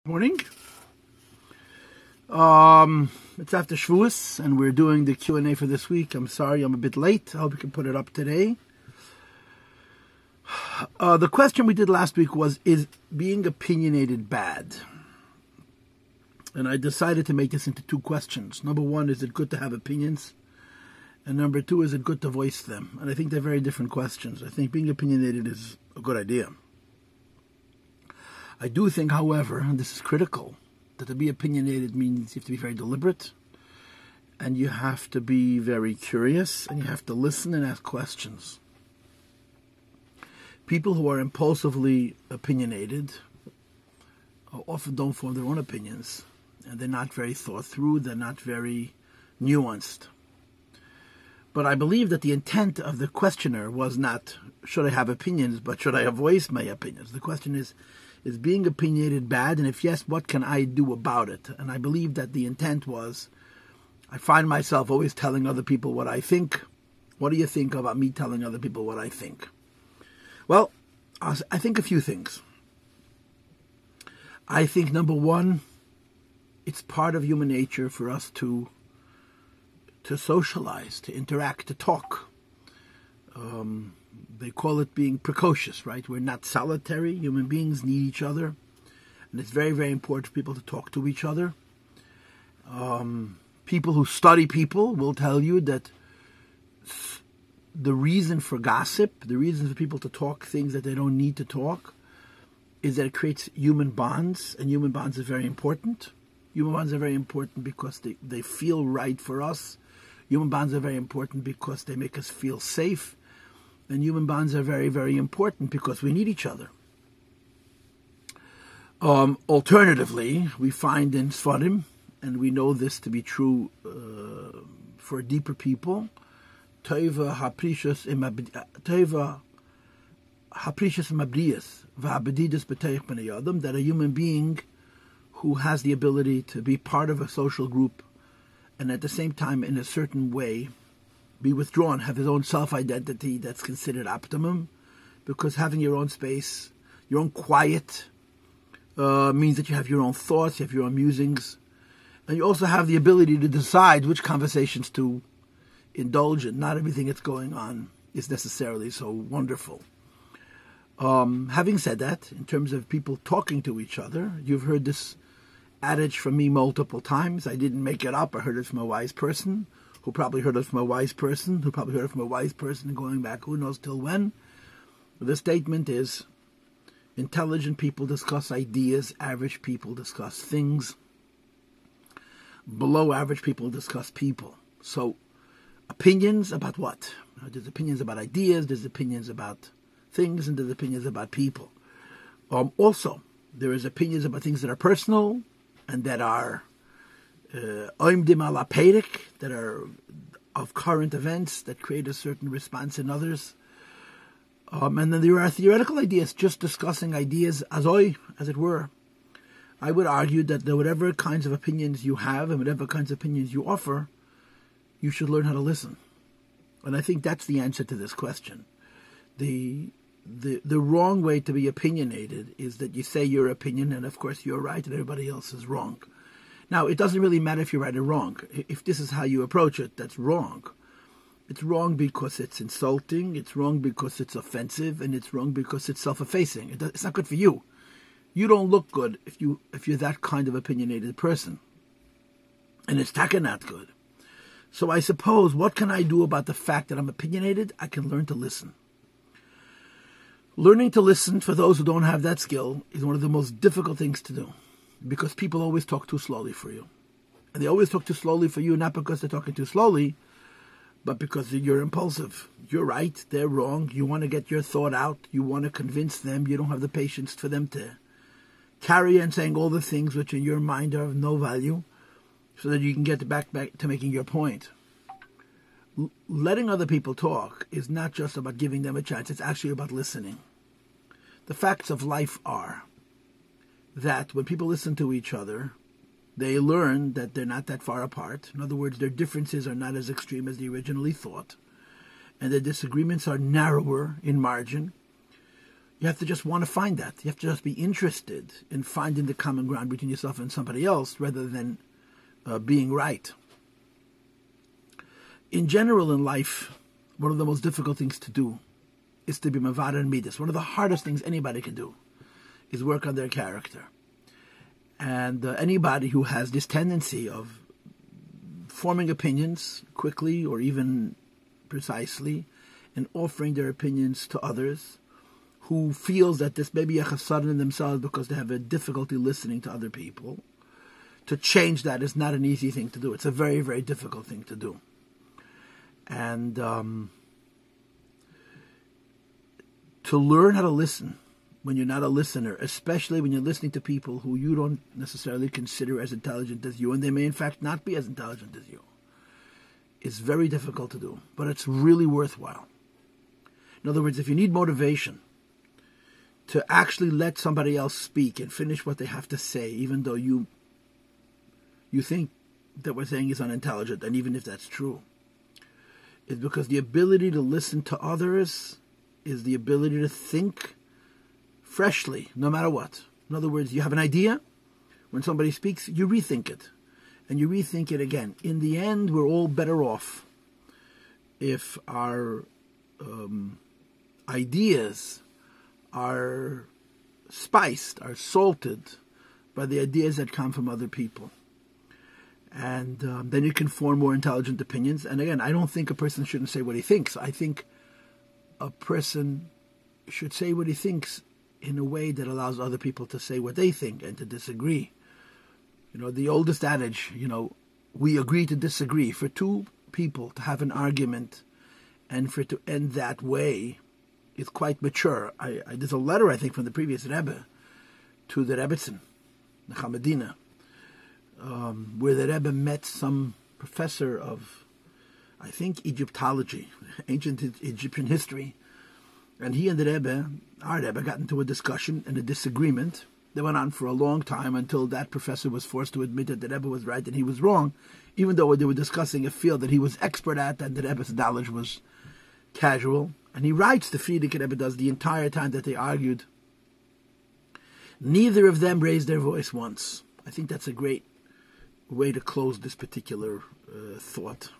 Morning. It's after Shavuos, and we're doing the Q&A for this week. I'm sorry I'm a bit late. I hope we can put it up today. The question we did last week was, is being opinionated bad? And I decided to make this into two questions. Number one, is it good to have opinions? And number two, is it good to voice them? And I think they're very different questions. I think being opinionated is a good idea. I do think, however, and this is critical, that to be opinionated means you have to be very deliberate, and you have to be very curious, and you have to listen and ask questions. People who are impulsively opinionated often don't form their own opinions, and they're not very thought through, they're not very nuanced. But I believe that the intent of the questioner was not, should I have opinions, but should I voice my opinions? The question is being opinionated bad? And if yes, what can I do about it? And I believe that the intent was, I find myself always telling other people what I think. What do you think about me telling other people what I think? Well, I think a few things. I think, number one, it's part of human nature for us to socialize, to interact, to talk. They call it being precocious, right? We're not solitary. Human beings need each other. And it's very, very important for people to talk to each other. People who study people will tell you that the reason for gossip, the reason for people to talk things that they don't need to talk, is that it creates human bonds. And human bonds are very important. Human bonds are very important because they feel right for us. Human bonds are very important because they make us feel safe. And human bonds are very, very important because we need each other. Alternatively, we find in Sfarim, and we know this to be true for deeper people, that a human being who has the ability to be part of a social group and at the same time in a certain way be withdrawn, have his own self-identity that's considered optimum, because having your own space, your own quiet, means that you have your own thoughts, you have your own musings, and you also have the ability to decide which conversations to indulge in. Not everything that's going on is necessarily so wonderful. Having said that, in terms of people talking to each other, you've heard this adage from me multiple times. I didn't make it up. I heard it from a wise person, who probably heard it from a wise person, who probably heard it from a wise person going back who knows till when. The statement is, intelligent people discuss ideas, average people discuss things, below average people discuss people. So, opinions about what? There's opinions about ideas, there's opinions about things, and there's opinions about people. Also, there is opinions about things that are personal, and that are that are of current events that create a certain response in others. And then there are theoretical ideas, just discussing ideas as it were. I would argue that whatever kinds of opinions you have and whatever kinds of opinions you offer, you should learn how to listen. And I think that's the answer to this question. The wrong way to be opinionated is that you say your opinion, and of course you're right and everybody else is wrong. Now, it doesn't really matter if you're right or wrong. If this is how you approach it, that's wrong. It's wrong because it's insulting, it's wrong because it's offensive, and it's wrong because it's self-effacing. It's not good for you. You don't look good if you're that kind of opinionated person. And it's taka not good. So I suppose, what can I do about the fact that I'm opinionated? I can learn to listen. Learning to listen, for those who don't have that skill, is one of the most difficult things to do. Because people always talk too slowly for you. And they always talk too slowly for you, not because they're talking too slowly, but because you're impulsive. You're right, they're wrong. You want to get your thought out. You want to convince them. You don't have the patience for them to carry on saying all the things which in your mind are of no value, so that you can get back to making your point. Letting other people talk is not just about giving them a chance. It's actually about listening. The facts of life are that when people listen to each other, they learn that they're not that far apart. In other words, their differences are not as extreme as they originally thought. And their disagreements are narrower in margin. You have to just want to find that. You have to just be interested in finding the common ground between yourself and somebody else rather than being right. In general in life, one of the most difficult things to do is to be mavad and midas. One of the hardest things anybody can do is work on their character. And anybody who has this tendency of forming opinions quickly or even precisely and offering their opinions to others, who feels that this may be a chassaron in themselves because they have a difficulty listening to other people, to change that is not an easy thing to do. It's a very, very difficult thing to do. And to learn how to listen when you're not a listener, especially when you're listening to people who you don't necessarily consider as intelligent as you, and they may in fact not be as intelligent as you, is very difficult to do, but it's really worthwhile. In other words, if you need motivation to actually let somebody else speak and finish what they have to say, even though you think that what they're saying is unintelligent, and even if that's true, is because the ability to listen to others is the ability to think freshly, no matter what. In other words, you have an idea, when somebody speaks, you rethink it, and you rethink it again. In the end, we're all better off if our ideas are spiced, are salted by the ideas that come from other people. And then you can form more intelligent opinions. And again, I don't think a person shouldn't say what he thinks. I think a person should say what he thinks in a way that allows other people to say what they think and to disagree. You know, the oldest adage, we agree to disagree. For two people to have an argument and for it to end that way is quite mature. There's a letter, I think, from the previous Rebbe to the Rebbetzin, the Chamadina, where the Rebbe met some professor of, I think, Egyptology, ancient Egyptian history, and he and the Rebbe, our Rebbe, got into a discussion and a disagreement that went on for a long time until that professor was forced to admit that the Rebbe was right and he was wrong, even though they were discussing a field that he was expert at and the Rebbe's knowledge was casual. And he writes, the Frierdiker Rebbe does, the entire time that they argued, neither of them raised their voice once. I think that's a great way to close this particular thought.